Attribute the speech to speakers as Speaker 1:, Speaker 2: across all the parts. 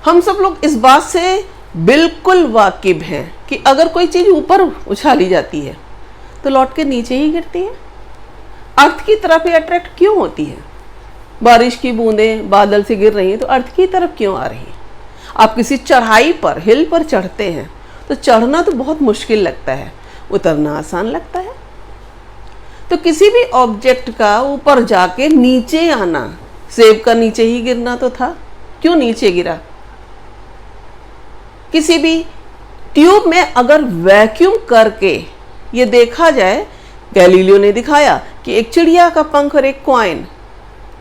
Speaker 1: हम सब लोग इस बात से बिल्कुल वाकिफ हैं कि अगर कोई चीज़ ऊपर उछाली जाती है तो लौट के नीचे ही गिरती है। अर्थ की तरफ ही अट्रैक्ट क्यों होती है? बारिश की बूंदें बादल से गिर रही हैं तो अर्थ की तरफ क्यों आ रही है? आप किसी चढ़ाई पर, हिल पर चढ़ते हैं तो चढ़ना तो बहुत मुश्किल लगता है, उतरना आसान लगता है। तो किसी भी ऑब्जेक्ट का ऊपर जाके नीचे आना, सेब का नीचे ही गिरना तो था, क्यों नीचे गिरा? किसी भी ट्यूब में अगर वैक्यूम करके ये देखा जाए, गैलीलियो ने दिखाया कि एक चिड़िया का पंख और एक कॉइन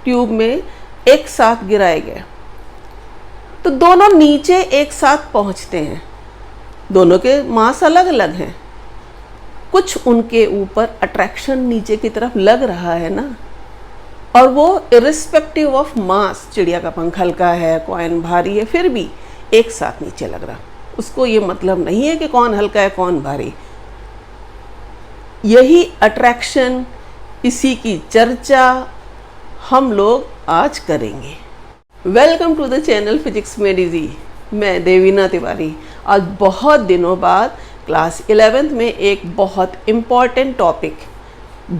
Speaker 1: ट्यूब में एक साथ गिराए गए तो दोनों नीचे एक साथ पहुंचते हैं। दोनों के मास अलग अलग हैं, कुछ उनके ऊपर अट्रैक्शन नीचे की तरफ लग रहा है ना, और वो इरिस्पेक्टिव ऑफ मास, चिड़िया का पंख हल्का है, कॉइन भारी है, फिर भी एक साथ नीचे लग रहा। उसको ये मतलब नहीं है कि कौन हल्का है कौन भारी। यही अट्रैक्शन, इसी की चर्चा हम लोग आज करेंगे। Welcome to the channel physics में डिजी। मैं देवीना तिवारी। आज बहुत दिनों बाद क्लास 11th में एक बहुत इम्पॉर्टेंट टॉपिक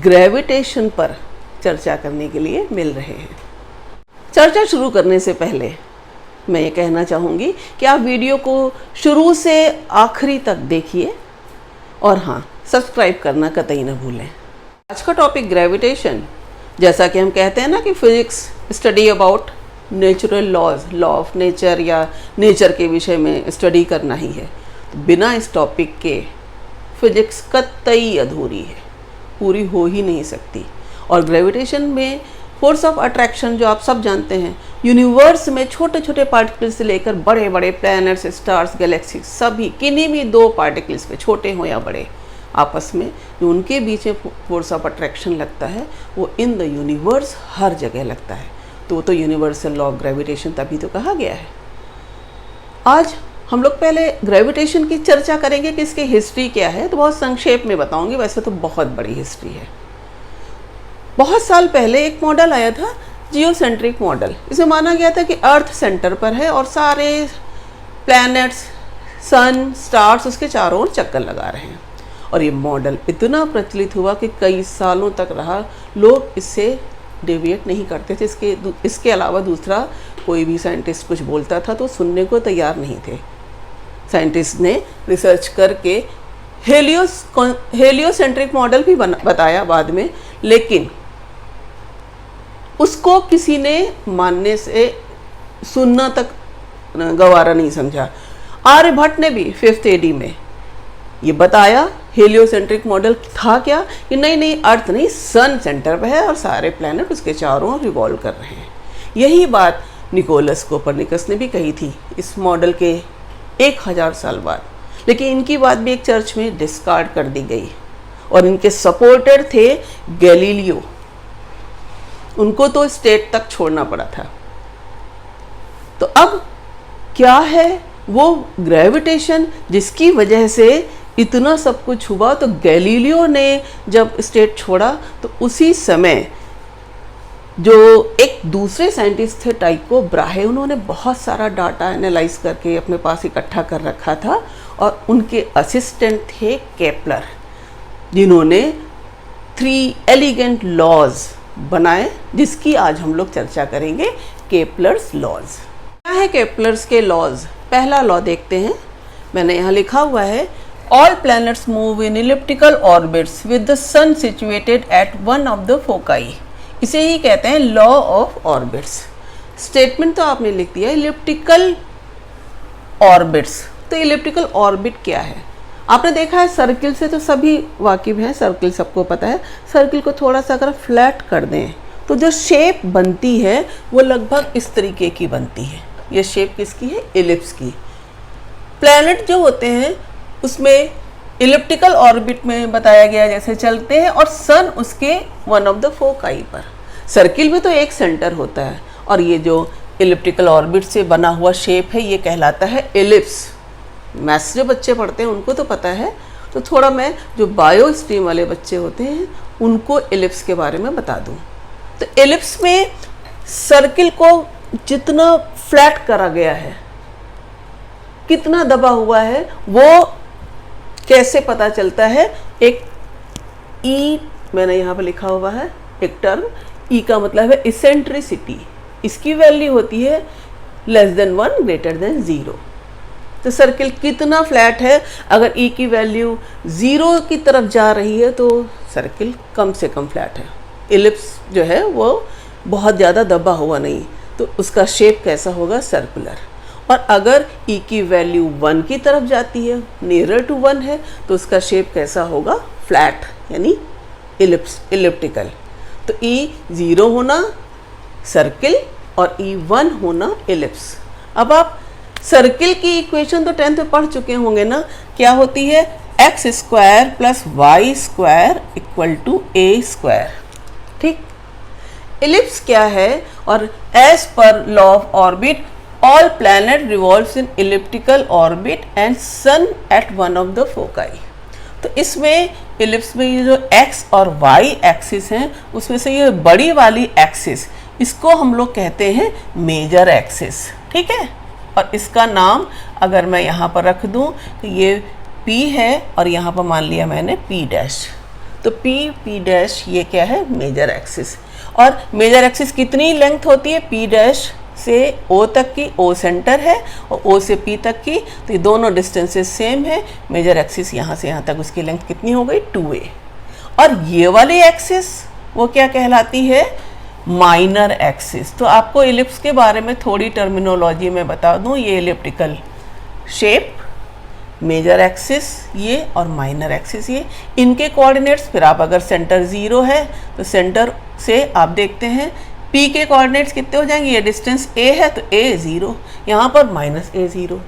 Speaker 1: ग्रेविटेशन पर चर्चा करने के लिए मिल रहे हैं। चर्चा शुरू करने से पहले मैं ये कहना चाहूँगी कि आप वीडियो को शुरू से आखिरी तक देखिए और हाँ, सब्सक्राइब करना कतई न भूलें। आज का टॉपिक ग्रेविटेशन, जैसा कि हम कहते हैं ना कि physics study about natural laws, law of nature या नेचर के विषय में स्टडी करना ही है, तो बिना इस टॉपिक के फिजिक्स कतई अधूरी है, पूरी हो ही नहीं सकती। और ग्रेविटेशन में फोर्स ऑफ अट्रैक्शन जो आप सब जानते हैं, यूनिवर्स में छोटे छोटे पार्टिकल्स से लेकर बड़े बड़े प्लैनेट्स, स्टार्स, गैलेक्सी, सभी किन्हीं भी दो पार्टिकल्स पे, छोटे हो या बड़े, आपस में जो उनके बीच में फोर्स ऑफ अट्रैक्शन लगता है वो इन द यूनिवर्स हर जगह लगता है। तो यूनिवर्सल लॉ ऑफ ग्रेविटेशन तभी तो कहा गया है। आज हम लोग पहले ग्रेविटेशन की चर्चा करेंगे कि इसकी हिस्ट्री क्या है, तो बहुत संक्षेप में बताऊंगी, वैसे तो बहुत बड़ी हिस्ट्री है। बहुत साल पहले एक मॉडल आया था, जियोसेंट्रिक मॉडल। इसे माना गया था कि अर्थ सेंटर पर है और सारे प्लैनेट्स, सन, स्टार्स उसके चारों ओर चक्कर लगा रहे हैं। और ये मॉडल इतना प्रचलित हुआ कि कई सालों तक रहा, लोग इससे डेविएट नहीं करते थे। इसके अलावा दूसरा कोई भी साइंटिस्ट कुछ बोलता था तो सुनने को तैयार नहीं थे। साइंटिस्ट ने रिसर्च करके हेलियोसेंट्रिक मॉडल भी बताया बाद में, लेकिन उसको किसी ने मानने से सुनना तक गवारा नहीं समझा। आर्यभट्ट ने भी 5th AD में ये बताया, हेलियोसेंट्रिक मॉडल था क्या कि नहीं अर्थ नहीं, सन सेंटर पे है और सारे प्लैनेट उसके चारों ओर रिवॉल्व कर रहे हैं। यही बात निकोलस कोपरनिकस ने भी कही थी इस मॉडल के 1000 साल बाद। लेकिन इनकी बात भी एक चर्च में डिस्कार्ड कर दी गई और इनके सपोर्टर थे गैलीलियो। उनको तो स्टेट तक छोड़ना पड़ा था। तो अब क्या है वो ग्रेविटेशन जिसकी वजह से इतना सब कुछ हुआ? तो गैलीलियो ने जब स्टेट छोड़ा तो उसी समय जो एक दूसरे साइंटिस्ट थे, टाइको ब्राहे, उन्होंने बहुत सारा डाटा एनालाइज करके अपने पास इकट्ठा कर रखा था और उनके असिस्टेंट थे केपलर, जिन्होंने 3 एलिगेंट लॉज बनाए जिसकी आज हम लोग चर्चा करेंगे, केपलर्स लॉज। क्या है केपलर्स के लॉज? पहला लॉ देखते हैं, मैंने यहाँ लिखा हुआ है, all planets move in elliptical orbits with the sun situated at one of the foci। इसे ही कहते हैं लॉ ऑफ ऑर्बिट्स। स्टेटमेंट तो आपने लिख दिया इलिप्टिकल ऑर्बिट्स। तो इलिप्टिकल ऑर्बिट क्या है? आपने देखा है सर्किल से तो सभी वाकिफ हैं, सर्किल सबको पता है। सर्किल को थोड़ा सा अगर फ्लैट कर दें तो जो शेप बनती है वो लगभग इस तरीके की बनती है। ये शेप किसकी है? इलिप्स की। प्लैनेट जो होते हैं उसमें इलिप्टिकल ऑर्बिट में बताया गया जैसे चलते हैं और सन उसके वन ऑफ द फोकाई पर। सर्किल भी तो एक सेंटर होता है और ये जो इलिप्टिकल ऑर्बिट से बना हुआ शेप है ये कहलाता है एलिप्स। मैथ्स जो बच्चे पढ़ते हैं उनको तो पता है, तो थोड़ा मैं जो बायो स्ट्रीम वाले बच्चे होते हैं उनको एलिप्स के बारे में बता दूं। तो एलिप्स में सर्किल को जितना फ्लैट करा गया है कितना दबा हुआ है वो कैसे पता चलता है? एक ई मैंने यहाँ पर लिखा हुआ है एक टर्म, ई का मतलब है इसेंट्रिसिटी। इसकी वैल्यू होती है <1 ग्रेटर देन 0। तो सर्किल कितना फ्लैट है? अगर ई की वैल्यू 0 की तरफ जा रही है तो सर्किल कम से कम फ्लैट है। इलिप्स जो है वो बहुत ज़्यादा दबा हुआ नहीं, तो उसका शेप कैसा होगा? सर्कुलर। और अगर ई की वैल्यू 1 की तरफ जाती है, नियरर टू 1 है, तो उसका शेप कैसा होगा? फ्लैट, यानी इलिप्टिकल। तो ई 0 होना सर्किल और ई 1 होना इलिप्स। अब आप सर्किल की इक्वेशन तो 10th में पढ़ चुके होंगे ना, क्या होती है? x square plus Y square equal to A square. ठीक। इलिप्स क्या है? और as per law of orbit all planet revolves in elliptical orbit and sun at one of the foci. तो इसमें इलिप्स में ये जो x और y एक्सिस हैं, उसमें से ये बड़ी वाली एक्सिस, इसको हम लोग कहते हैं मेजर एक्सिस। ठीक है। और इसका नाम अगर मैं यहाँ पर रख दूँ तो ये P है और यहाँ पर मान लिया मैंने P डैश, तो P डैश ये क्या है? Major axis. और मेजर एक्सिस कितनी लेंथ होती है? P डैश से O तक की, O सेंटर है, और O से P तक की, तो ये दोनों डिस्टेंसेस सेम है। मेजर एक्सिस यहाँ से यहाँ तक उसकी लेंथ कितनी हो गई? 2a। और ये वाली एक्सिस वो क्या कहलाती है? Minor axis. तो आपको इलिप्स के बारे में थोड़ी टर्मिनोलॉजी में बता दूं, ये इलिप्टिकल शेप, मेजर एक्सिस ये और माइनर एक्सिस ये, इनके कोऑर्डिनेट्स, फिर आप अगर सेंटर 0 है तो सेंटर से आप देखते हैं P के कोऑर्डिनेट्स कितने हो जाएंगे? ये डिस्टेंस A है तो A 0, यहाँ पर -a 0,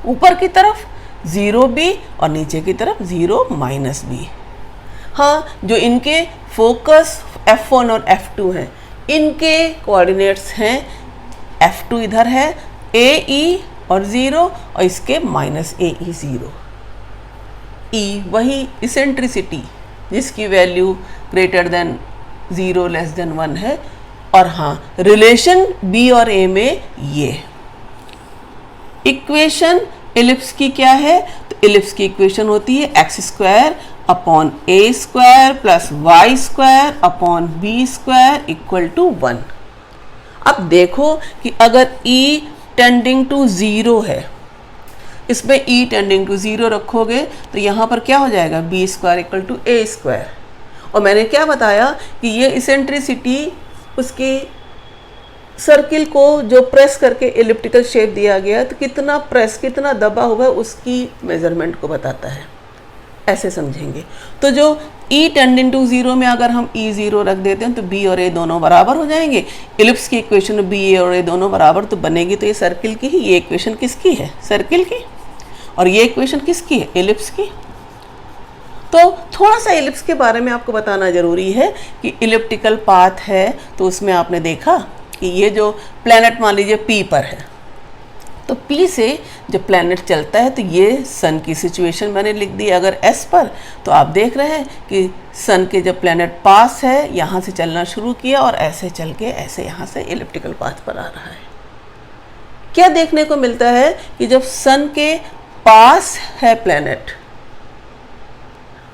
Speaker 1: ऊपर की तरफ 0b और नीचे की तरफ 0 -b। हाँ, जो इनके फोकस F1 और F2 हैं, इनके कोऑर्डिनेट्स हैं F2 इधर है, AE और 0, और इसके -AE 0। E वही इसेंट्रिसिटी जिसकी value greater than 0 less than 1 है। और हाँ, रिलेशन B और A में ये इक्वेशन इलिप्स की क्या है? तो इलिप्स की इक्वेशन होती है x square upon a square plus Y square upon B square equal to 1। अब देखो कि अगर e टेंडिंग टू 0 है, इसमें e टेंडिंग टू 0 रखोगे तो यहाँ पर क्या हो जाएगा? b square equal to a square. और मैंने क्या बताया कि ये इसेंट्रिसिटी उसकी सर्किल को जो प्रेस करके इलिप्टिकल शेप दिया गया, तो कितना प्रेस, कितना दबा हुआ उसकी मेजरमेंट को बताता है। ऐसे समझेंगे। तो जो E टेंडिंग टू 0 में अगर हम E 0 रख देते हैं तो B और A दोनों बराबर हो जाएंगे। इलिप्स की इक्वेशन में B और A दोनों बराबर तो बनेगी, तो ये सर्किल की ही, ये इक्वेशन किसकी है? सर्किल की। और ये इक्वेशन किसकी है? इलिप्स की। तो थोड़ा सा इलिप्स के बारे में आपको बताना ज़रूरी है कि इलिप्टिकल पाथ है, तो उसमें आपने देखा कि ये जो प्लैनेट मान लीजिए P पर है, तो P से जब प्लैनेट चलता है तो ये सन की सिचुएशन मैंने लिख दी। अगर S पर, तो आप देख रहे हैं कि सन के जब प्लैनेट पास है, यहाँ से चलना शुरू किया और ऐसे चल के ऐसे यहाँ से इलिप्टिकल पाथ पर आ रहा है। क्या देखने को मिलता है कि जब सन के पास है प्लैनेट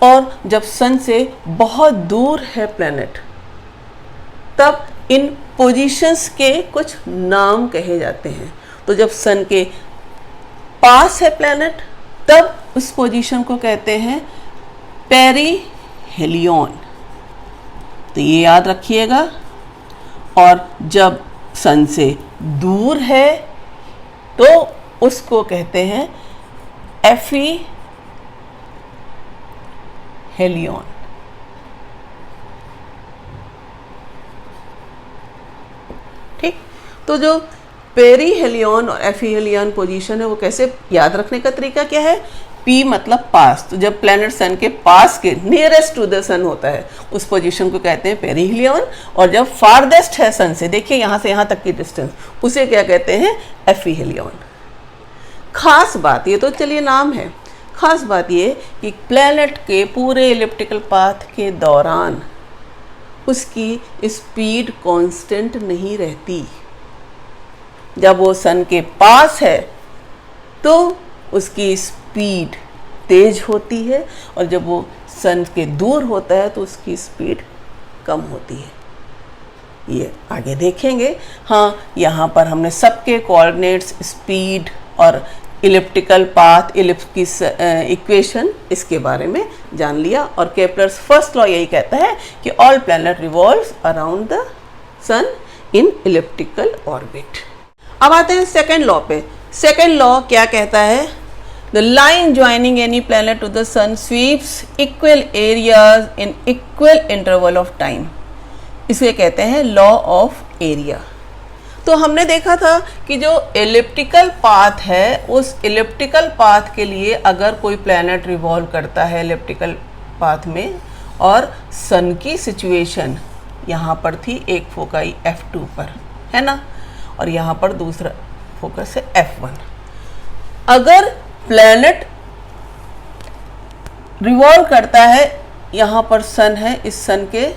Speaker 1: और जब सन से बहुत दूर है प्लैनेट, तब इन पोजीशंस के कुछ नाम कहे जाते हैं। तो जब सन के पास है प्लैनेट, तब उस पोजीशन को कहते हैं पेरिहेलियन। तो ये याद रखिएगा। और जब सन से दूर है तो उसको कहते हैं एफिहेलियन। ठीक। तो जो पेरिहेलियन और एफिहेलियन पोजीशन है, वो कैसे याद रखने का तरीका क्या है? P मतलब पास। तो जब प्लैनेट सन के पास के, नियरेस्ट टू द सन होता है, उस पोजीशन को कहते हैं पेरिहेलियन। और जब फारदेस्ट है सन से, देखिए यहाँ से यहाँ तक की डिस्टेंस, उसे क्या कहते हैं? एफिहेलियन। खास बात, ये तो चलिए नाम है, खास बात ये कि प्लैनेट के पूरे इलिप्टिकल पाथ के दौरान उसकी स्पीड कांस्टेंट नहीं रहती। जब वो सन के पास है तो उसकी स्पीड तेज होती है, और जब वो सन के दूर होता है तो उसकी स्पीड कम होती है। ये आगे देखेंगे। हाँ, यहाँ पर हमने सबके कोऑर्डिनेट्स, स्पीड और इलिप्टिकल पाथ, इलिप्स की इक्वेशन, इसके बारे में जान लिया। और केपलर्स फर्स्ट लॉ यही कहता है कि all planet revolves around the sun in elliptical orbit. अब आते हैं सेकेंड लॉ पे। सेकेंड लॉ क्या कहता है? The line joining any planet to the sun sweeps equal areas in equal interval of time. इसे कहते हैं लॉ ऑफ एरिया। तो हमने देखा था कि जो एलिप्टिकल पाथ है, उस एलिप्टिकल पाथ के लिए अगर कोई प्लैनेट रिवॉल्व करता है एलिप्टिकल पाथ में, और सन की सिचुएशन यहाँ पर थी एक फोकाई F2 पर, है ना, और यहाँ पर दूसरा फोकस है F1। अगर प्लैनेट रिवॉल्व करता है, यहाँ पर सन है, इस सन के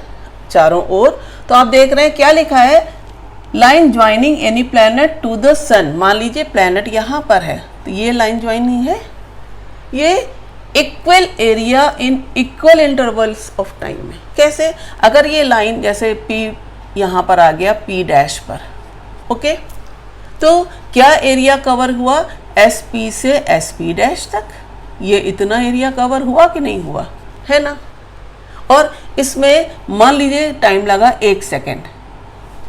Speaker 1: चारों ओर, तो आप देख रहे हैं क्या लिखा है? Line joining any planet to the sun. मान लीजिए प्लैनेट यहाँ पर है, तो ये लाइन ज्वाइनिंग है, ये equal area in equal intervals of time है। कैसे? अगर ये लाइन जैसे P यहाँ पर आ गया P डैश पर, ओके, तो क्या एरिया कवर हुआ? SP से SP डैश तक, ये इतना एरिया कवर हुआ कि नहीं हुआ, है ना। और इसमें मान लीजिए टाइम लगा 1 सेकेंड,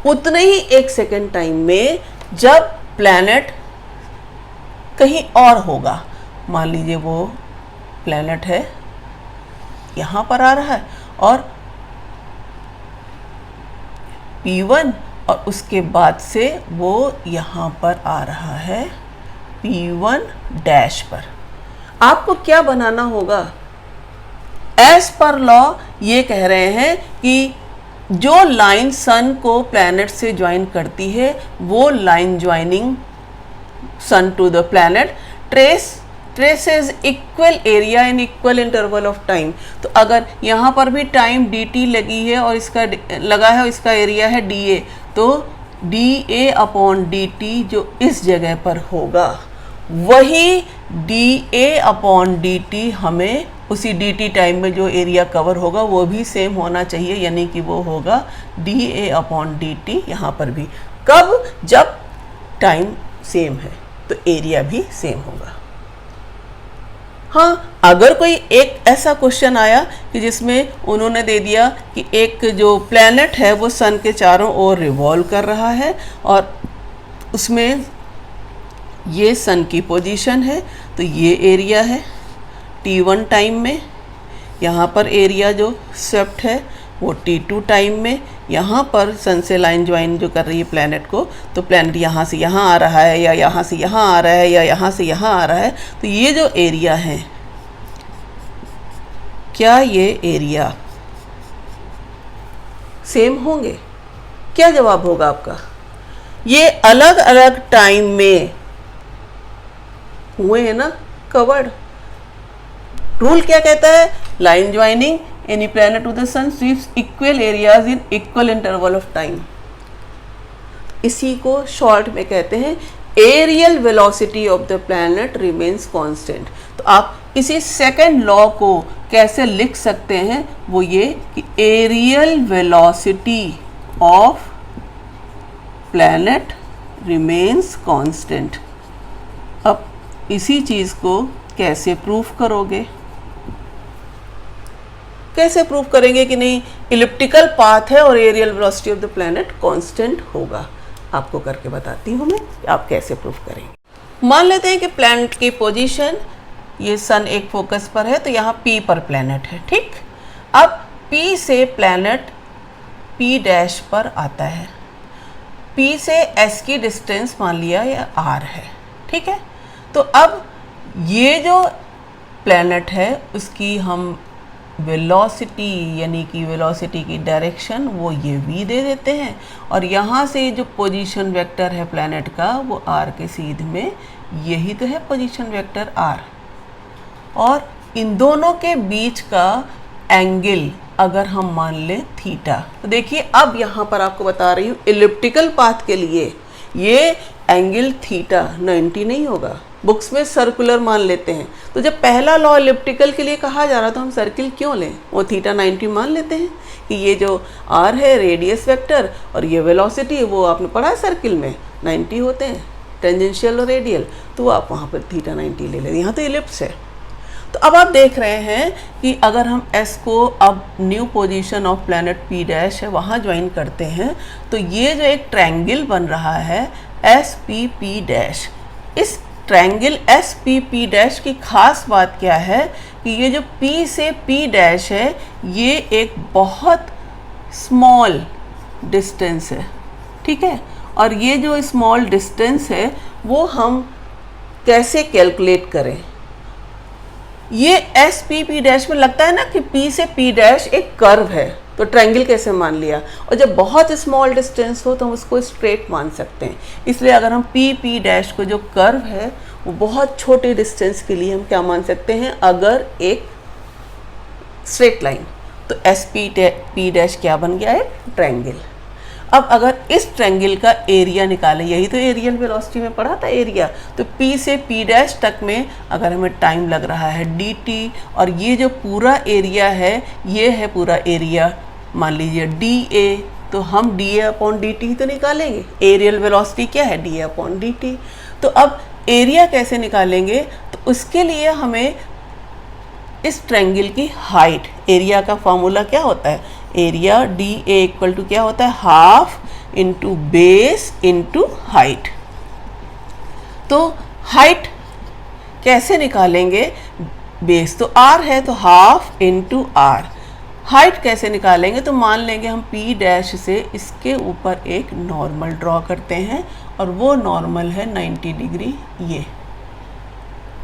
Speaker 1: उतने ही 1 सेकेंड टाइम में जब प्लैनेट कहीं और होगा, मान लीजिए वो प्लैनेट है यहाँ पर आ रहा है और P1, और उसके बाद से वो यहाँ पर आ रहा है P1 डैश पर, आपको क्या बनाना होगा? एज पर लॉ ये कह रहे हैं कि जो लाइन सन को प्लैनेट से ज्वाइन करती है, वो line joining sun to the planet traces equal area in equal interval of time. तो अगर यहाँ पर भी टाइम dt लगी है और इसका लगा है, इसका एरिया है dA, तो dA अपॉन dt जो इस जगह पर होगा, वही dA अपॉन dt हमें उसी dt टाइम में जो एरिया कवर होगा वो भी सेम होना चाहिए, यानी कि वो होगा dA अपॉन dt यहाँ पर भी। कब? जब टाइम सेम है तो एरिया भी सेम होगा। हाँ, अगर कोई एक ऐसा क्वेश्चन आया कि जिसमें उन्होंने दे दिया कि एक जो प्लैनेट है वो सन के चारों ओर रिवॉल्व कर रहा है और उसमें ये सन की पोजीशन है, तो ये एरिया है T1 टाइम में, यहाँ पर एरिया जो स्वेप्ट है वो T2 टाइम में, यहाँ पर सन से लाइन ज्वाइन जो कर रही है प्लैनेट को, तो प्लैनेट यहाँ से यहाँ आ रहा है या यहाँ से यहाँ आ रहा है या यहाँ से यहाँ आ रहा है, तो ये जो एरिया है, क्या ये एरिया सेम होंगे? क्या जवाब होगा आपका? ये अलग अलग टाइम में हुए हैं ना कवर्ड। रूल क्या कहता है? Line joining any planet to the sun sweeps equal areas in equal interval of time. इसी को शॉर्ट में कहते हैं areal velocity of the planet remains constant. तो आप इसी सेकेंड लॉ को कैसे लिख सकते हैं? वो ये कि aerial velocity of planet remains constant. अब इसी चीज़ को कैसे प्रूफ करोगे? कैसे प्रूफ करेंगे कि नहीं इलिप्टिकल पाथ है और aerial velocity of the planet constant होगा? आपको करके बताती हूँ मैं कि आप कैसे प्रूफ करेंगे। मान लेते हैं कि प्लैनेट की पोजीशन, ये सन एक फोकस पर है, तो यहाँ P पर प्लैनेट है, ठीक। अब P से प्लैनेट P डैश पर आता है, P से S की डिस्टेंस मान लिया या R है, ठीक है। तो अब ये जो प्लैनेट है उसकी हम वेलोसिटी, यानी कि वेलोसिटी की डायरेक्शन, वो ये v दे देते हैं, और यहाँ से जो पोजीशन वेक्टर है प्लैनेट का वो r के सीध में, यही तो है पोजीशन वेक्टर r, और इन दोनों के बीच का एंगल अगर हम मान लें थीटा, तो देखिए अब यहाँ पर आपको बता रही हूँ इलिप्टिकल पाथ के लिए ये एंगल थीटा 90 नहीं होगा। बुक्स में सर्कुलर मान लेते हैं, तो जब पहला लॉ एलिप्टिकल के लिए कहा जा रहा तो हम सर्किल क्यों लें, वो थीटा 90 मान लेते हैं कि ये जो r है रेडियस वेक्टर और ये वेलोसिटी है वो आपने पढ़ा है सर्किल में 90 होते हैं, टेंजेंशियल और रेडियल, तो आप वहाँ पर थीटा 90 ले लेते। यहाँ तो इलिप्स है। तो अब आप देख रहे हैं कि अगर हम S को अब new position of planet P dash है वहाँ ज्वाइन करते हैं, तो ये जो एक ट्रायंगल बन रहा है SPP डैश, इस ट्रायंगल SPP डैश की खास बात क्या है कि ये जो P से P डैश है ये एक बहुत स्मॉल डिस्टेंस है, ठीक है। और ये जो स्मॉल डिस्टेंस है वो हम कैसे कैलकुलेट करें, ये SPP डैश में लगता है ना कि P से P डैश एक कर्व है, तो ट्रायंगल कैसे मान लिया, और जब बहुत स्मॉल डिस्टेंस हो तो हम उसको स्ट्रेट मान सकते हैं। इसलिए अगर हम PP डैश को जो कर्व है वो बहुत छोटे डिस्टेंस के लिए हम क्या मान सकते हैं, अगर एक स्ट्रेट लाइन, तो SP डैश क्या बन गया है, ट्रायंगल। अब अगर इस ट्रायंगल का एरिया निकालें, यही तो एरियल वेलोसिटी में पढ़ा था एरिया, तो P से P डैश तक में अगर हमें टाइम लग रहा है dt, और ये जो पूरा एरिया है ये है पूरा एरिया, मान लीजिए dA, तो हम dA/dt ही तो निकालेंगे, एरियल वेलोसिटी क्या है, dA/dt। तो अब एरिया कैसे निकालेंगे, तो उसके लिए हमें इस ट्रायंगल की हाइट, एरिया का फॉर्मूला क्या होता है, एरिया dA इक्वल टू क्या होता है, half into base into height. तो हाइट कैसे निकालेंगे, बेस तो r है तो हाफ इंटू r। हाइट कैसे निकालेंगे, तो मान लेंगे हम P डैश से इसके ऊपर एक नॉर्मल ड्रॉ करते हैं और वो नॉर्मल है 90 डिग्री ये।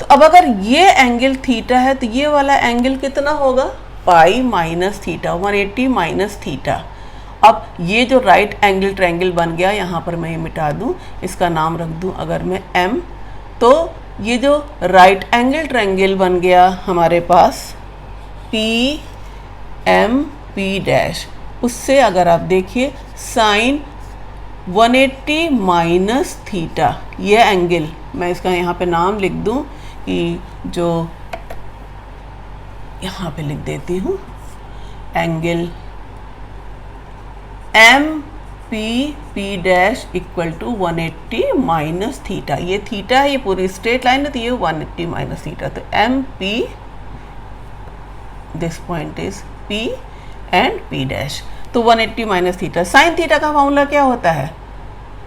Speaker 1: तो अब अगर ये एंगल थीटा है तो ये वाला एंगल कितना होगा, pi minus theta, 180 minus theta. अब ये जो राइट एंगल ट्रायंगल बन गया, यहाँ पर मैं ये मिटा दूँ, इसका नाम रख दूँ अगर मैं M, तो ये जो राइट एंगल ट्रायंगल बन गया हमारे पास PMP डैश, उससे अगर आप देखिए साइन 180 माइनस थीटा, ये एंगल मैं इसका यहाँ पे नाम लिख दूँ कि जो यहाँ पे लिख देती हूँ, angle MPP dash equal to 180 minus theta, ये थीटा है, ये पूरी स्ट्रेट लाइन है, तो ये 180 माइनस थीटा, तो MP this point is P and P dash, तो 180 माइनस थीटा। साइन थीटा का फॉर्मूला क्या होता है,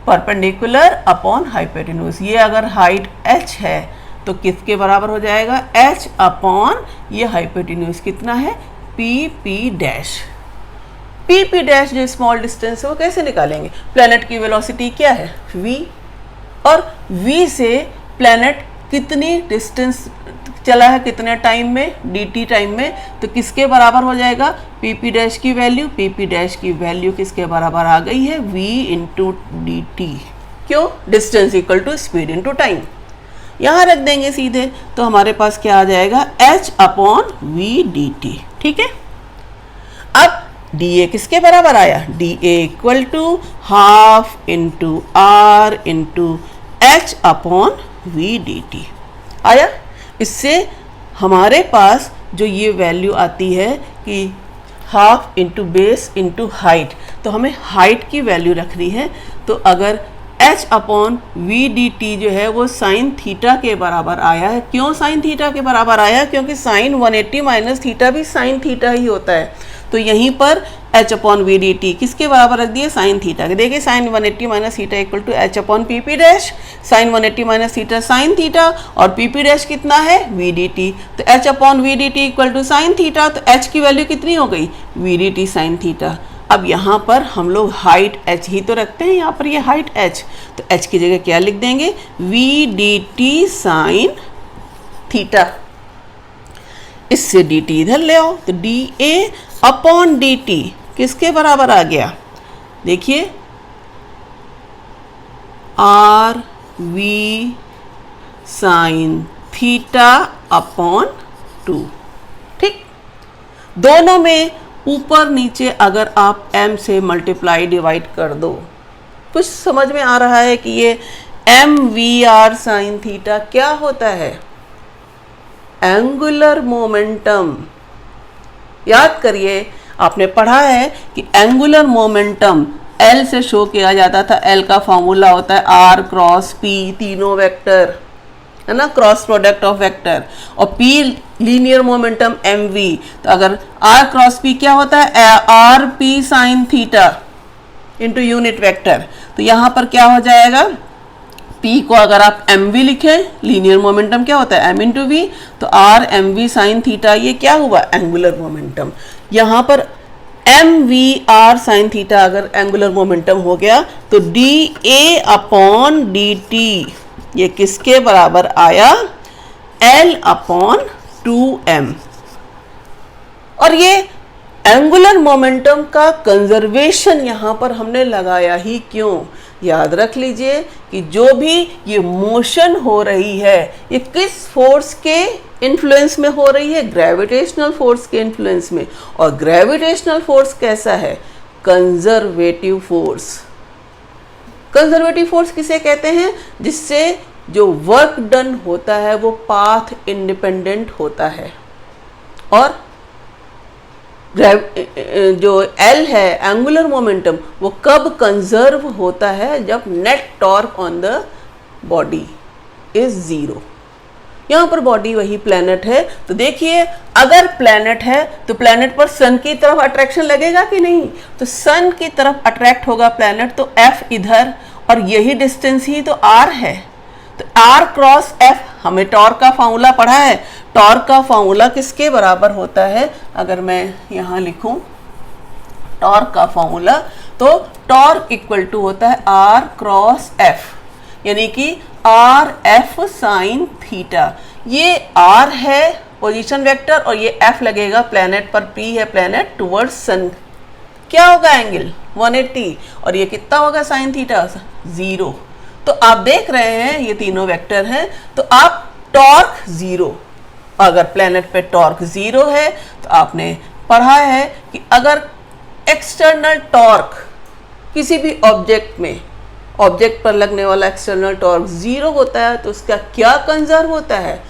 Speaker 1: परपेंडिकुलर अपॉन हाइपोटेन्यूज। ये अगर हाइट h है तो किसके बराबर हो जाएगा, h अपॉन ये हाइपोटेन्यूज कितना है, PP डैश। PP डैश जो स्मॉल डिस्टेंस है वो कैसे निकालेंगे, प्लैनेट की वेलोसिटी क्या है, v, और v से प्लैनेट कितनी डिस्टेंस चला है कितने टाइम में, dt टाइम में, तो किसके बराबर हो जाएगा, PP डैश की वैल्यू, PP डैश की वैल्यू किसके बराबर आ गई है, v इंटू dt। क्यों, distance equal to speed into time. यहाँ रख देंगे सीधे, तो हमारे पास क्या आ जाएगा, h अपॉन v dt, ठीक है। अब dA किसके बराबर आया, dA equal to half into r into h upon v dt आया। इससे हमारे पास जो ये वैल्यू आती है कि half into base into height, तो हमें हाइट की वैल्यू रखनी है, तो अगर h upon V D T जो है वो साइन थीटा के बराबर आया है। क्यों साइन थीटा के बराबर आया, क्योंकि साइन 180 माइनस थीटा भी साइन थीटा ही होता है, तो यहीं पर h upon V D T किसके बराबर रख दिए, साइन थीटा के। देखिए sine 180 minus theta equal to h upon P P dash, sine 180 minus theta sine theta और पी पी डैश कितना है वी डी टी, तो h upon V D T equal to sine theta, तो h की value कितनी हो गई V D T sine theta. अब यहाँ पर हम लोग हाइट h ही तो रखते हैं, यहाँ पर ये हाइट h, तो h की जगह क्या लिख देंगे V D T sine theta, इससे डी टी इधर ले आओ, तो D A upon D T किसके बराबर आ गया, देखिए R V sine theta upon 2। ठीक, दोनों में ऊपर नीचे अगर आप m से मल्टीप्लाई डिवाइड कर दो, कुछ समझ में आ रहा है कि ये M V R sine theta क्या होता है? Angular momentum. याद करिए, आपने पढ़ा है कि एंगुलर मोमेंटम एल से शो किया जाता था। एल का फॉर्मूला होता है आर क्रॉस पी, तीनों वेक्टर है ना, क्रॉस प्रोडक्ट ऑफ वेक्टर, और P linear momentum M V. तो अगर आर क्रॉस पी क्या होता है? R P sine theta into unit vector. तो यहां पर क्या हो जाएगा? P को अगर आप एम वी लिखें, लीनियर मोमेंटम क्या होता है? एम इंटू वी, तो R M V sine theta, ये क्या हुआ? Angular momentum. यहाँ पर M V R sine theta अगर एंगुलर मोमेंटम हो गया तो D A upon D T ये किसके बराबर आया? L upon 2m। और ये एंगुलर मोमेंटम का कंजर्वेशन यहाँ पर हमने लगाया ही क्यों? याद रख लीजिए कि जो भी ये मोशन हो रही है ये किस फोर्स के इन्फ्लुएंस में हो रही है? ग्रेविटेशनल फोर्स के इन्फ्लुएंस में। और ग्रेविटेशनल फोर्स कैसा है? Conservative force. कंजर्वेटिव फोर्स किसे कहते हैं? जिससे जो वर्क डन होता है वो पाथ इंडिपेंडेंट होता है। और जो L है एंगुलर मोमेंटम, वो कब कंजर्व होता है? जब net torque on the body is 0। यहाँ पर बॉडी वही प्लैनेट है। तो देखिए, अगर प्लैनेट है तो प्लैनेट पर सन की तरफ अट्रैक्शन लगेगा कि नहीं? तो सन की तरफ अट्रैक्ट होगा प्लैनेट, तो F इधर, और यही डिस्टेंस ही तो R है। तो R क्रॉस F, हमें टॉर्क का फॉर्मूला पढ़ा है। टॉर्क का फॉर्मूला किसके बराबर होता है? अगर मैं यहाँ लिखूं टॉर्क का फॉर्मूला, तो टॉर्क इक्वल टू होता है R क्रॉस F, यानी कि R F साइन थीटा। ये R है पोजीशन वेक्टर, और ये F लगेगा प्लैनेट पर, P है प्लैनेट टुवर्ड्स सन। क्या होगा एंगल? 180। और ये कितना होगा साइन थीटा? 0। तो आप देख रहे हैं ये तीनों वेक्टर हैं, तो आप टॉर्क 0, अगर प्लैनेट पे टॉर्क 0 है तो आपने पढ़ा है कि अगर एक्सटर्नल टॉर्क किसी भी ऑब्जेक्ट में, ऑब्जेक्ट पर लगने वाला एक्सटर्नल टॉर्क 0 होता है तो उसका क्या कंजर्व होता है?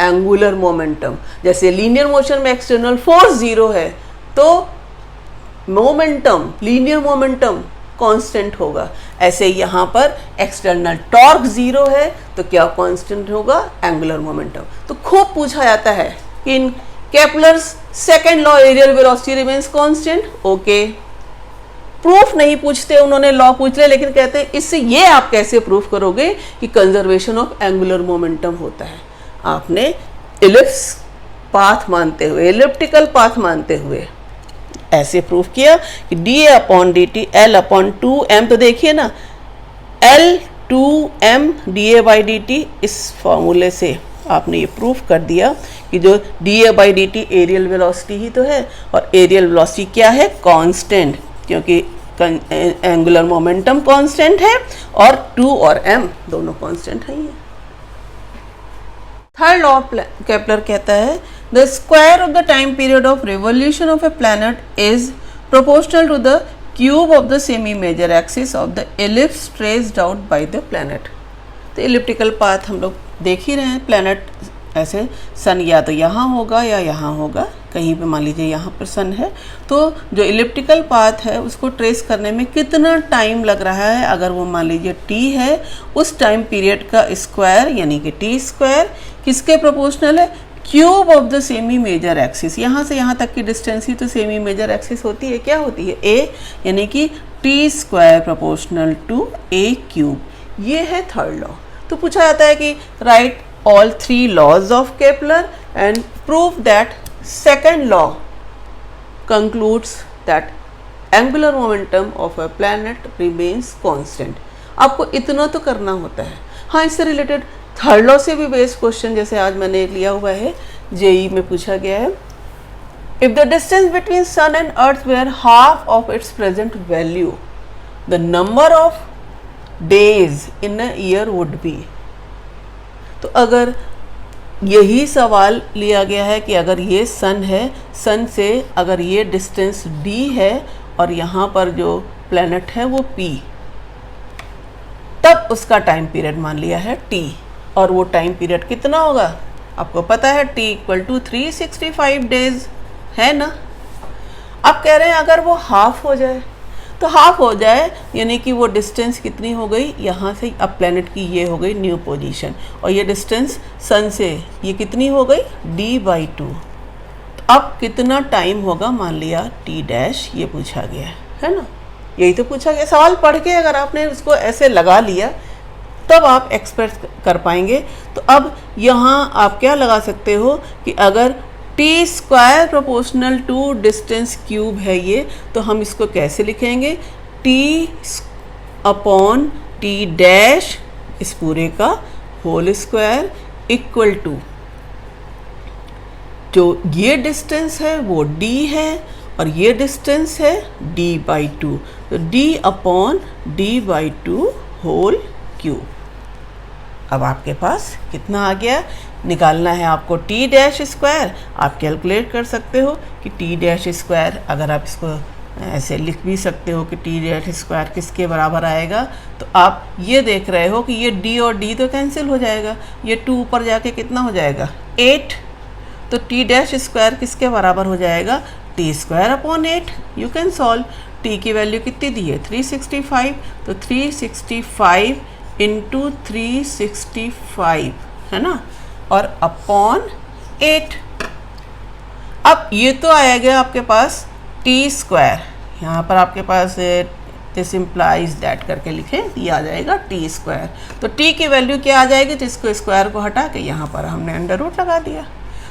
Speaker 1: Angular momentum. जैसे लीनियर मोशन में एक्सटर्नल फोर्स 0 है तो मोमेंटम, लीनियर मोमेंटम कांस्टेंट होगा। ऐसे यहाँ पर एक्सटर्नल टॉर्क 0 है तो क्या कांस्टेंट होगा? Angular momentum. तो खूब पूछा जाता है कि in Kepler's second law areal velocity remains constant. Okay, proof नहीं पूछते, उन्होंने लॉ पूछ लिया, लेकिन कहते हैं इससे ये आप कैसे प्रूफ करोगे कि कंजर्वेशन ऑफ एंगुलर मोमेंटम होता है? आपने इलिप्स पाथ मानते हुए, एलिप्टिकल पाथ मानते हुए ऐसे प्रूफ किया कि D A upon D T L upon 2m। तो देखिए ना, L 2m D A by D T, इस फॉर्मूले से आपने ये प्रूफ कर दिया कि जो D A by D T areal velocity ही तो है, और एरियल वेलोसिटी क्या है? कांस्टेंट, क्योंकि एंगुलर मोमेंटम कांस्टेंट है और 2 और m दोनों कांस्टेंट हैं। थर्ड लॉ ऑफ केपलर कहता है the square of the time period of revolution of a planet is proportional to the cube of the semi major axis of the ellipse traced out by the planet। तो elliptical path हम लोग देख ही रहे हैं। Planet ऐसे, सन या तो यहाँ होगा या यहाँ होगा, कहीं पे मान लीजिए यहाँ पर सन है, तो जो इलिप्टिकल पाथ है उसको ट्रेस करने में कितना टाइम लग रहा है? अगर वो मान लीजिए t है, उस टाइम पीरियड का स्क्वायर यानी कि t स्क्वायर किसके प्रोपोर्शनल है? Cube of the semi major axis. यहाँ से यहाँ तक की डिस्टेंस ही तो सेमी मेजर एक्सिस होती है। क्या होती है? a, यानी कि t square proportional to a cube. ये है थर्ड लॉ। तो पूछा जाता है कि write all 3 laws of Kepler and prove that second law concludes that angular momentum of a planet remains constant. आपको इतना तो करना होता है। हाँ, इससे रिलेटेड थर्ड लॉ से भी बेस्ड क्वेश्चन जैसे आज मैंने लिया हुआ है, जेई में पूछा गया है। If the distance between sun and earth were half of its present value, the number of days in a year would be. तो अगर यही सवाल लिया गया है कि अगर ये सन है, सन से अगर ये डिस्टेंस d है और यहाँ पर जो प्लैनेट है वो p, तब उसका टाइम पीरियड मान लिया है t, और वो टाइम पीरियड कितना होगा आपको पता है, t इक्वल टू 365 डेज है ना। अब कह रहे हैं अगर वो हाफ हो जाए, तो हाफ हो जाए यानी कि वो डिस्टेंस कितनी हो गई, यहाँ से अब प्लैनेट की ये हो गई न्यू पोजीशन, और ये डिस्टेंस सन से ये कितनी हो गई d/2। अब कितना टाइम होगा, मान लिया t डैश, ये पूछा गया है ना, यही तो पूछा गया। सवाल पढ़ के अगर आपने उसको ऐसे लगा लिया तब आप एक्सप्रेस कर पाएंगे। तो अब यहाँ आप क्या लगा सकते हो कि अगर T square proportional to distance cube है ये, तो हम इसको कैसे लिखेंगे, टी अपॉन टी डैश इस पूरे का होल स्क्वायर इक्वल टू जो ये डिस्टेंस है वो d है और ये डिस्टेंस है d/2, तो d upon d/2 whole cube. अब आपके पास कितना आ गया, निकालना है आपको टी डैश स्क्वायर। आप कैलकुलेट कर सकते हो कि टी डैश स्क्वायर, अगर आप इसको ऐसे लिख भी सकते हो कि टी डैश स्क्वायर किसके बराबर आएगा, तो आप ये देख रहे हो कि ये d और d तो कैंसिल हो जाएगा, ये 2 ऊपर जाके कितना हो जाएगा 8, तो टी डैश स्क्वायर किसके बराबर हो जाएगा, T square upon 8। You can solve, T की वैल्यू कितनी दी है 365, तो 365 इंटू 365 है ना, और अपॉन 8। अब ये तो आया गया आपके पास टी स्क्वायर, यहाँ पर आपके पास दिस इम्प्लाइज दैट करके लिखें, ये आ जाएगा टी स्क्वायर। तो टी की वैल्यू क्या आ जाएगी, जिसको स्क्वायर को हटा के यहाँ पर हमने अंडर रूट लगा दिया,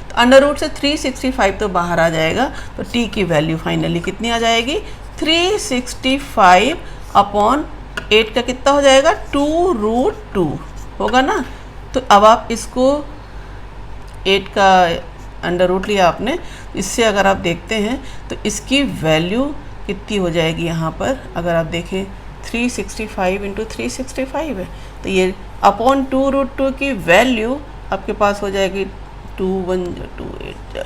Speaker 1: तो अंडर रूट से 365 तो बाहर आ जाएगा, तो टी की वैल्यू फाइनली कितनी आ जाएगी 365 अपॉन 8 का कितना हो जाएगा 2√2 होगा ना। तो अब आप इसको 8 का अंडर रूट लिया आपने, इससे अगर आप देखते हैं तो इसकी वैल्यू कितनी हो जाएगी, यहाँ पर अगर आप देखें 365 इंटू 365 है, तो ये अपॉन 2√2 की वैल्यू आपके पास हो जाएगी 2128।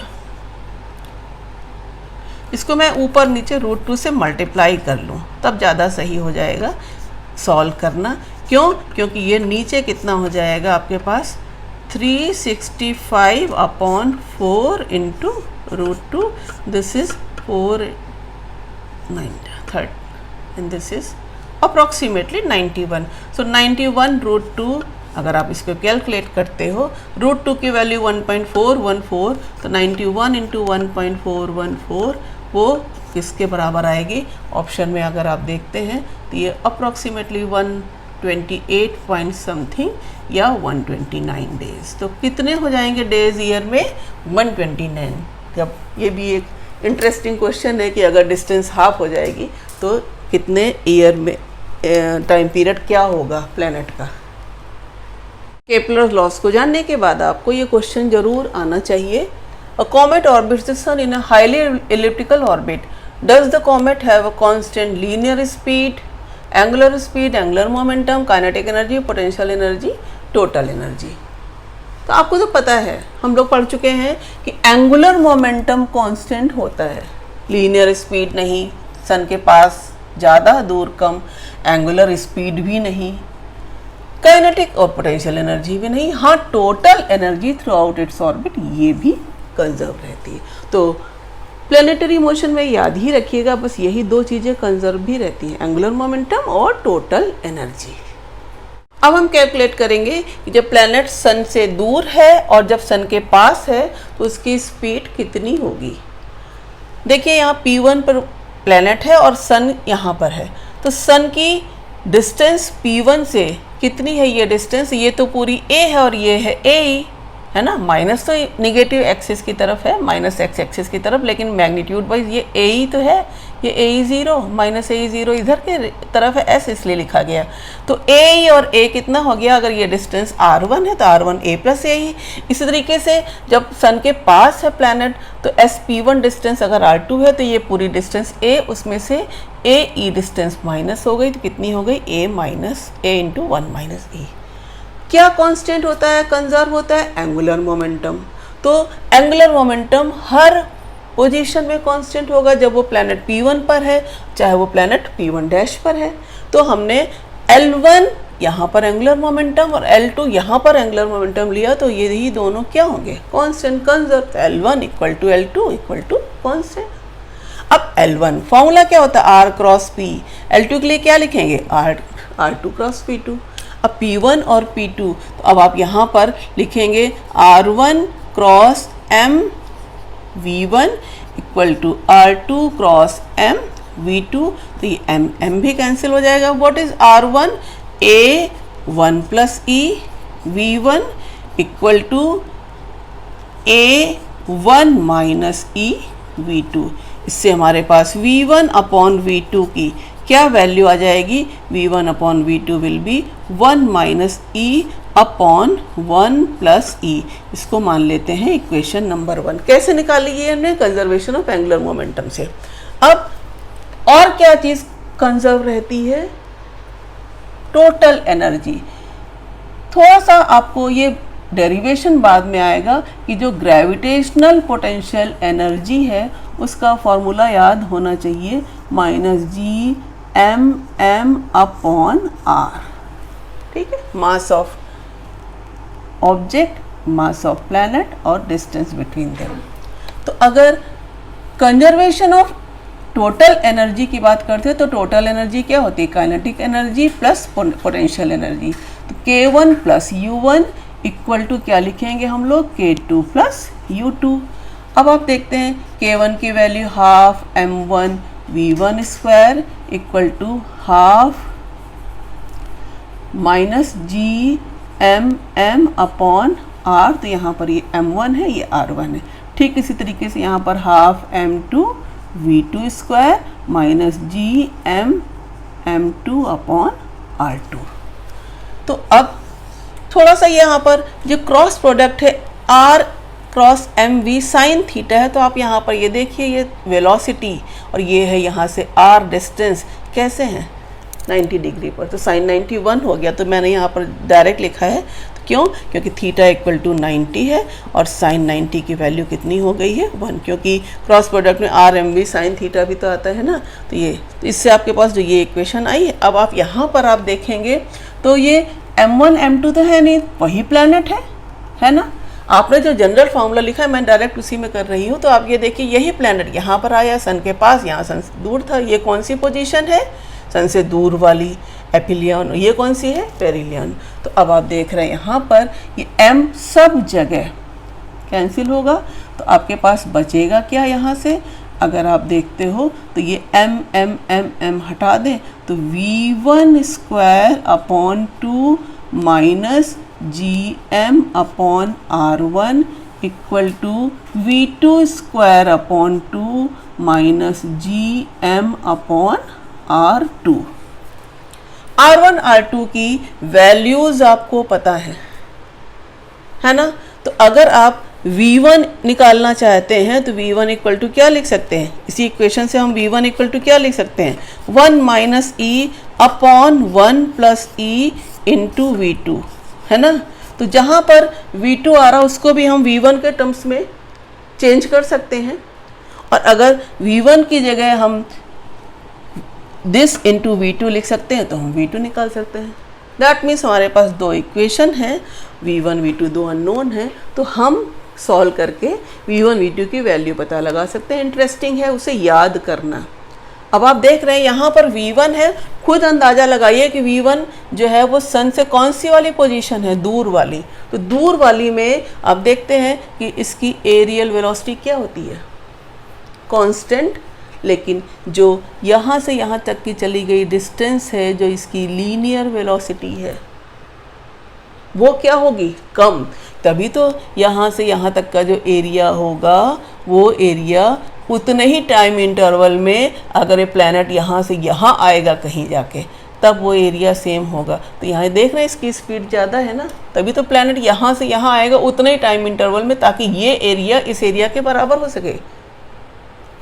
Speaker 1: इसको मैं ऊपर नीचे √2 से मल्टीप्लाई कर लूँ तब ज़्यादा सही हो जाएगा सॉल्व करना। क्यों, क्योंकि ये नीचे कितना हो जाएगा आपके पास 365 upon 4 into √2, this is 4/9 and this is approximately 91। सो 91√2 अगर आप इसको कैलकुलेट करते हो, √2 की वैल्यू 1.414, तो 91 इंटू 1.414 वो किसके बराबर आएगी, ऑप्शन में अगर आप देखते हैं तो ये अप्रॉक्सीमेटली 128 पॉइंट समथिंग या 129 डेज। तो कितने हो जाएंगे डेज ईयर में 129। जब ये भी एक इंटरेस्टिंग क्वेश्चन है कि अगर डिस्टेंस हाफ हो जाएगी तो कितने ईयर में टाइम पीरियड क्या होगा प्लैनेट का। केपलर लॉस को जानने के बाद आपको ये क्वेश्चन जरूर आना चाहिए। A comet orbits the sun in a highly elliptical orbit, does the comet have a constant linear speed, angular speed, angular momentum, kinetic energy, potential energy, total energy. तो आपको तो पता है, हम लोग पढ़ चुके हैं कि एंगुलर मोमेंटम कांस्टेंट होता है, लीनियर स्पीड नहीं, सन के पास ज़्यादा दूर कम, एंगुलर स्पीड भी नहीं, काइनेटिक और पोटेंशियल एनर्जी भी नहीं, हाँ total energy through out its orbit ये भी कंजर्व रहती है। तो प्लैनेटरी मोशन में याद ही रखिएगा, बस यही दो चीज़ें कंजर्व भी रहती हैं, एंगुलर मोमेंटम और टोटल एनर्जी। अब हम कैलकुलेट करेंगे कि जब प्लैनेट सन से दूर है और जब सन के पास है तो उसकी स्पीड कितनी होगी। देखिए यहाँ P1 पर प्लैनेट है और सन यहाँ पर है, तो सन की डिस्टेंस P1 से कितनी है, ये डिस्टेंस, ये तो पूरी A है और ये है A है ना, माइनस तो निगेटिव एक्सिस की तरफ है, माइनस एक्स एक्सिस की तरफ, लेकिन मैग्नीट्यूड वाइज ये A ही तो है, ये A 0 माइनस A 0 इधर के तरफ है, S इसलिए लिखा गया। तो A और A कितना हो गया, अगर ये डिस्टेंस R1 है तो R1 A प्लस A ही। इसी तरीके से जब सन के पास है प्लैनेट तो SP1 डिस्टेंस अगर R2 है तो ये पूरी डिस्टेंस A, उसमें से AE डिस्टेंस माइनस हो गई, तो कितनी हो गई A minus A into 1 minus A। क्या कांस्टेंट होता है, कंजर्व होता है, एंगुलर मोमेंटम। तो एंगुलर मोमेंटम हर पोजीशन में कांस्टेंट होगा, जब वो प्लैनेट P1 पर है चाहे वो प्लैनेट P1 डैश पर है। तो हमने L1 यहाँ पर एंगुलर मोमेंटम और L2 यहाँ पर एंगुलर मोमेंटम लिया, तो ये ही दोनों क्या होंगे, constant conserve. L1 equal to L2 equal to constant. अब L1 फॉर्मूला क्या होता है, R क्रॉस P। L2 के लिए क्या लिखेंगे, R2 क्रॉस P2। अब P1 और P2, तो अब आप यहाँ पर लिखेंगे R1 cross M V1 equal to R2 cross M V2। तो ये M भी कैंसिल हो जाएगा। What is R1, A1 plus E V1 equal to A1 minus E V2। इससे हमारे पास V1 अपॉन V2 की क्या वैल्यू आ जाएगी, V1 upon V2 will be 1 minus E upon 1 plus E। इसको मान लेते हैं इक्वेशन नंबर 1। कैसे निकाली है हमने, कंजर्वेशन ऑफ एंगुलर मोमेंटम से। अब और क्या चीज़ कंजर्व रहती है, टोटल एनर्जी। थोड़ा सा आपको ये डेरिवेशन बाद में आएगा कि जो ग्रेविटेशनल पोटेंशियल एनर्जी है उसका फॉर्मूला याद होना चाहिए, -Gm अपॉन R। ठीक है, mass of object, mass of planet और डिस्टेंस बिटवीन देम। तो अगर कंजर्वेशन ऑफ टोटल एनर्जी की बात करते हैं तो टोटल एनर्जी क्या होती है, kinetic energy plus potential energy. तो K1 plus U1 equal to क्या लिखेंगे हम लोग, K2 प्लस U2। अब आप देखते हैं K1 की value half M1 V1 square equal to half minus Gm upon R। तो यहाँ पर ये M1 है, ये R1 है। ठीक इसी तरीके से यहाँ पर half M2 V2 square minus Gm2 upon R2। तो अब थोड़ा सा यहाँ पर जो क्रॉस प्रोडक्ट है R cross MV sine theta है, तो आप यहाँ पर ये देखिए, ये वेलोसिटी और ये है यहाँ से R डिस्टेंस कैसे हैं 90 डिग्री पर। तो साइन 91 हो गया, तो मैंने यहाँ पर डायरेक्ट लिखा है। तो क्यों, क्योंकि थीटा इक्वल टू 90 है और साइन 90 की वैल्यू कितनी हो गई है 1, क्योंकि क्रॉस प्रोडक्ट में RMV साइन थीटा भी तो आता है ना। तो ये, तो इससे आपके पास जो ये इक्वेशन आई है। अब आप यहाँ पर आप देखेंगे तो ये M1 M2 तो है नहीं, वही प्लैनेट है ना। आपने जो जनरल फार्मूला लिखा है मैं डायरेक्ट उसी में कर रही हूँ। तो आप ये देखिए, यही प्लैनेट यहाँ पर आया सन के पास, यहाँ सन दूर था। ये कौन सी पोजीशन है, सन से दूर वाली एपिलियन। ये कौन सी है, पेरिलियन। तो अब आप देख रहे हैं यहाँ पर ये M सब जगह कैंसिल होगा, तो आपके पास बचेगा क्या यहाँ से, अगर आप देखते हो तो ये M हटा दें तो V1 square upon 2 minus Gm upon R1 equal to V2 square upon 2 minus Gm upon R2। R1 R2 की वैल्यूज़ आपको पता है ना। तो अगर आप V1 निकालना चाहते हैं तो V1 इक्वल टू क्या लिख सकते हैं, इसी इक्वेशन से हम V1 इक्वल टू क्या लिख सकते हैं, 1 minus E upon 1 plus E into V2, है ना। तो जहाँ पर V2 आ रहा उसको भी हम V1 के टर्म्स में चेंज कर सकते हैं, और अगर V1 की जगह हम दिस इंटू V2 लिख सकते हैं तो हम V2 निकाल सकते हैं। दैट मीन्स हमारे पास दो इक्वेशन है, V1 V2 दो अननोन है, तो हम सॉल्व करके V1 V2 की वैल्यू पता लगा सकते हैं। इंटरेस्टिंग है उसे याद करना। अब आप देख रहे हैं यहाँ पर V1 है, खुद अंदाज़ा लगाइए कि V1 जो है वो सन से कौन सी वाली पोजीशन है, दूर वाली। तो दूर वाली में आप देखते हैं कि इसकी एरियल वेलोसिटी क्या होती है, कांस्टेंट। लेकिन जो यहाँ से यहाँ तक की चली गई डिस्टेंस है, जो इसकी लीनियर वेलोसिटी है, वो क्या होगी, कम। तभी तो यहाँ से यहाँ तक का जो एरिया होगा वो एरिया उतने ही टाइम इंटरवल में, अगर ये प्लैनेट यहाँ से यहाँ आएगा कहीं जाके, तब वो एरिया सेम होगा। तो यहाँ देख रहे हैं इसकी स्पीड ज़्यादा है ना, तभी तो प्लैनेट यहाँ से यहाँ आएगा उतने ही टाइम इंटरवल में, ताकि ये एरिया इस एरिया के बराबर हो सके।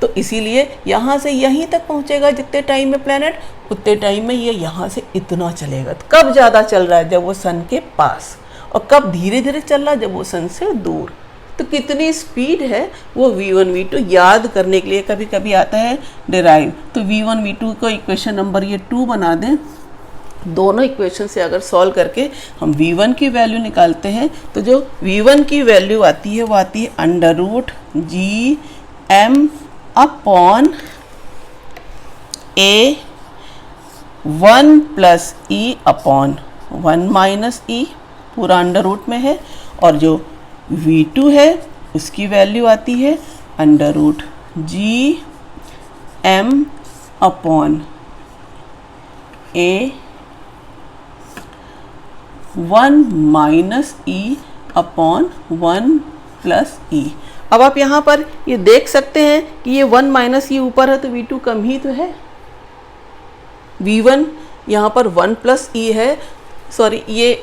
Speaker 1: तो इसीलिए यहाँ से यहीं तक पहुँचेगा जितने टाइम में प्लैनेट, उतने टाइम में ये यहाँ से इतना चलेगा। तो कब ज़्यादा चल रहा है, जब वो सन के पास, और कब धीरे धीरे चल रहा है, जब वो सन से दूर। तो कितनी स्पीड है वो V1 V2 याद करने के लिए कभी कभी आता है डिराइव। तो V1 V2 को इक्वेशन नंबर ये 2 बना दें। दोनों इक्वेशन से अगर सॉल्व करके हम v1 की वैल्यू निकालते हैं तो जो v1 की वैल्यू आती है वो आती है under root G M upon A 1 plus E upon 1 minus E, पूरा अंडर रूट में है। और जो v2 है उसकी वैल्यू आती है under root G M upon A 1 minus E upon 1 plus E. अब आप यहाँ पर ये देख सकते हैं कि ये 1 माइनस ई ऊपर है तो v2 कम ही तो है। v1 यहाँ पर 1 प्लस ई है, सॉरी ये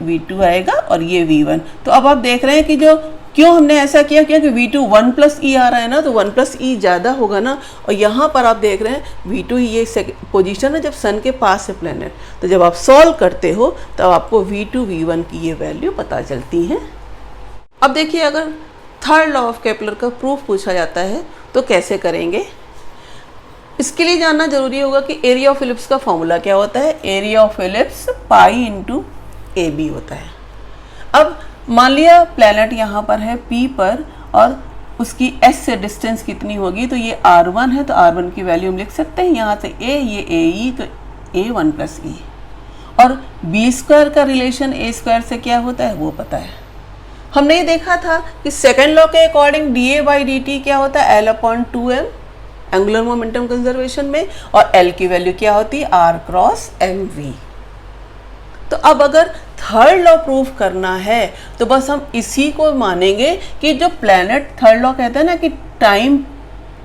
Speaker 1: v2 आएगा और ये v1। तो अब आप देख रहे हैं कि जो क्यों हमने ऐसा किया, क्योंकि v2 1 प्लस ई आ रहा है ना, तो 1 प्लस ई ज़्यादा होगा ना। और यहाँ पर आप देख रहे हैं v2 ये पोजीशन है जब सन के पास है प्लैनेट, तो जब आप सॉल्व करते हो तब आपको v2 v1 की ये वैल्यू पता चलती है। अब देखिए अगर थर्ड लॉ ऑफ केपलर का प्रूफ पूछा जाता है तो कैसे करेंगे। इसके लिए जानना जरूरी होगा कि एरिया ऑफ इलिप्स का फॉर्मूला क्या होता है। Area of ellipse pi into A B होता है। अब मान लिया प्लैनेट यहाँ पर है P पर और उसकी S से डिस्टेंस कितनी होगी, तो ये R1 है तो R1 की वैल्यू हम लिख सकते हैं यहाँ से A, ये AE तो A1 प्लस E। और B स्क्वायर का रिलेशन A स्क्वायर से क्या होता है वो पता है। हमने ये देखा था कि सेकेंड लॉ के अकॉर्डिंग dA बाई dt क्या होता है L upon 2m angular momentum conservation में, और L की वैल्यू क्या होती है R क्रॉस mv। तो अब अगर थर्ड लॉ प्रूफ करना है तो बस हम इसी को मानेंगे कि जो प्लैनेट, थर्ड लॉ कहते हैं ना कि टाइम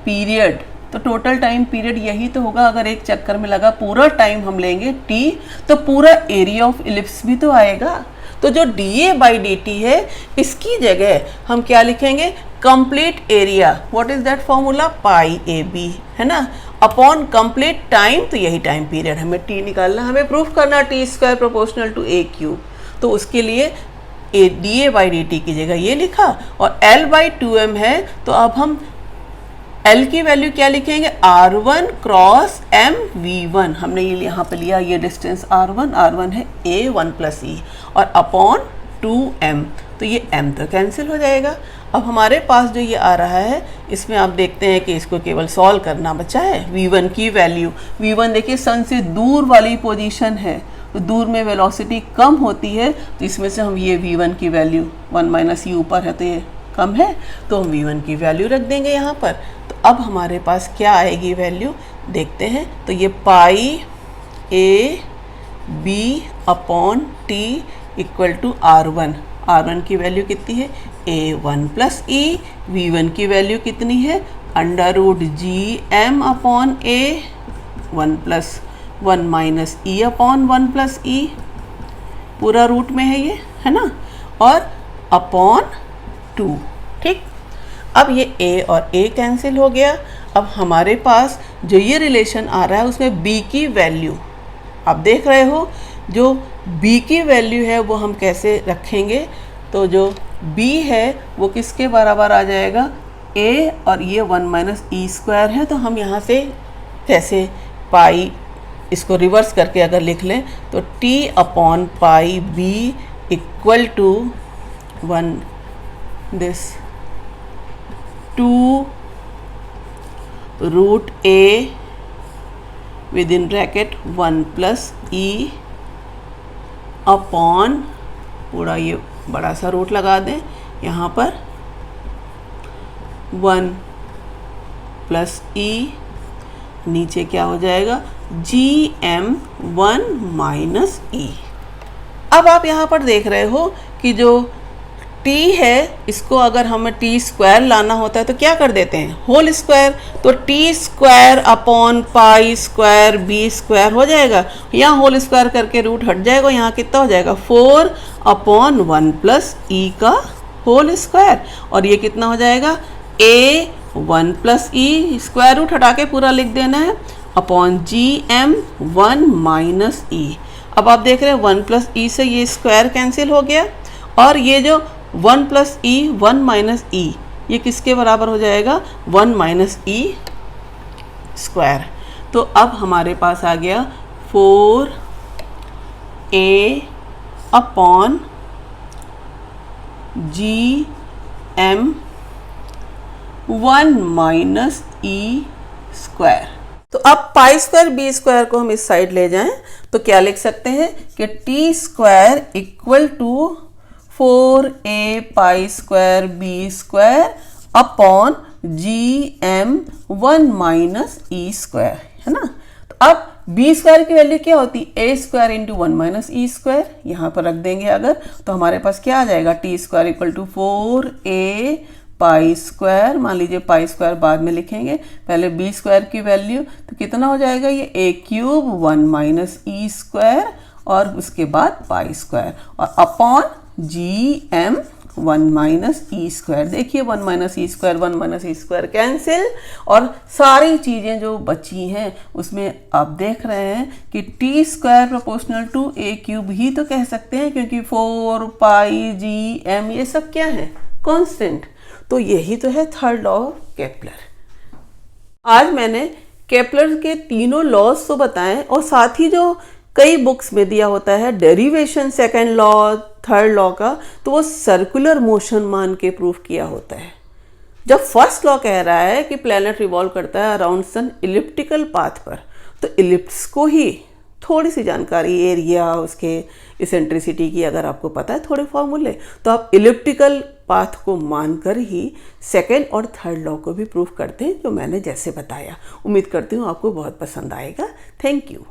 Speaker 1: पीरियड, तो टोटल टाइम पीरियड यही तो होगा। अगर एक चक्कर में लगा पूरा टाइम हम लेंगे t, तो पूरा एरिया ऑफ इलिप्स भी तो आएगा। तो जो dA बाई dt है इसकी जगह हम क्या लिखेंगे, complete area, what is that formula, pi A B है ना, अपॉन कंप्लीट टाइम, तो यही टाइम पीरियड हमें t निकालना, हमें प्रूफ करना T square proportional to A cube. तो उसके लिए dA बाई dt की जगह ये लिखा, और L बाई 2m है तो अब हम L की वैल्यू क्या लिखेंगे, R1 क्रॉस m V1। हमने ये यहाँ पे लिया ये डिस्टेंस R1 है A1 प्लस ई, और अपॉन 2m, तो ये m तो कैंसिल हो जाएगा। अब हमारे पास जो ये आ रहा है इसमें आप देखते हैं कि इसको केवल सॉल्व करना बचा है। V1 की वैल्यू, V1 देखिए सन से दूर वाली पोजीशन है, तो दूर में वेलोसिटी कम होती है, तो इसमें से हम ये V1 की वैल्यू 1 माइनस ई ऊपर है तो ये कम है, तो हम V1 की वैल्यू रख देंगे यहाँ पर। तो अब हमारे पास क्या आएगी वैल्यू देखते हैं, तो ये pi A B upon T equal to R1 की वैल्यू कितनी है A1 प्लस ई, V1 की वैल्यू कितनी है under root G M upon A 1 plus 1 minus E upon 1 plus E, पूरा रूट में है ये है ना, और अपॉन 2। ठीक, अब ये a और a कैंसिल हो गया। अब हमारे पास जो ये रिलेशन आ रहा है उसमें b की वैल्यू आप देख रहे हो, जो b की वैल्यू है वो हम कैसे रखेंगे, तो जो b है वो किसके बराबर आ जाएगा a, और ये 1 माइनस ई स्क्वायर है, तो हम यहाँ से कैसे पाई इसको रिवर्स करके अगर लिख लें तो t upon pi b equal to 1 this 2 root a within bracket 1 plus E upon, पूरा ये बड़ा सा रूट लगा दें यहाँ पर, 1 प्लस ई, नीचे क्या हो जाएगा जी एम 1 माइनस ई। अब आप यहाँ पर देख रहे हो कि जो t है इसको अगर हमें t स्क्वायर लाना होता है तो क्या कर देते हैं होल स्क्वायर, तो t square upon pi square b square हो जाएगा, यहाँ होल स्क्वायर करके रूट हट जाएगा, यहाँ कितना हो जाएगा 4 अपॉन 1 प्लस ई का होल स्क्वायर, और ये कितना हो जाएगा a 1 plus E, square root हटा के पूरा लिख देना है, upon G M 1 minus E. अब आप देख रहे हैं 1 प्लस ई से ये स्क्वायर कैंसिल हो गया, और ये जो 1 प्लस ई 1 माइनस ई ये किसके बराबर हो जाएगा 1 माइनस ई स्क्वायर। तो अब हमारे पास आ गया 4 ए upon G M 1 minus E square. तो अब पाई स्क्वायर बी स्क्वायर को हम इस साइड ले जाएं तो क्या लिख सकते हैं कि T square equal to 4a pi square B square upon G M 1 minus E square, है ना। तो अब बी स्क्वायर की वैल्यू क्या होती है, ए square into 1 minus E square. यहाँ पर रख देंगे अगर तो हमारे पास क्या आ जाएगा, T square equal to 4a pi square, मान लीजिए पाई स्क्वायर बाद में लिखेंगे, पहले बी स्क्वायर की वैल्यू तो कितना हो जाएगा, ये ए क्यूब 1 माइनस ई स्क्वायर और उसके बाद पाई स्क्वायर और upon G M 1 minus E square. देखिए 1 minus E square 1 minus E square cancel और सारी चीज़ें जो बची हैं उसमें आप देख रहे हैं कि T square proportional to A cube ही तो कह सकते हैं, क्योंकि 4 पाई जी एम ये सब क्या है, कांस्टेंट। तो यही तो है थर्ड लॉ ऑफ केपलर। आज मैंने केपलर के तीनों लॉज तो बताएं और साथ ही जो कई बुक्स में दिया होता है derivation second law third law का, तो वो सर्कुलर मोशन मान के प्रूफ किया होता है। जब फर्स्ट लॉ कह रहा है कि प्लैनेट रिवॉल्व करता है अराउंड सन इलिप्टिकल पाथ पर, तो इलिप्स को ही थोड़ी सी जानकारी एरिया उसके इसेंट्रिसिटी की अगर आपको पता है थोड़े फॉर्मूले, तो आप इलिप्टिकल पाथ को मानकर ही सेकंड और थर्ड लॉ को भी प्रूफ करते हैं, जो मैंने जैसे बताया। उम्मीद करती हूँ आपको बहुत पसंद आएगा। Thank you.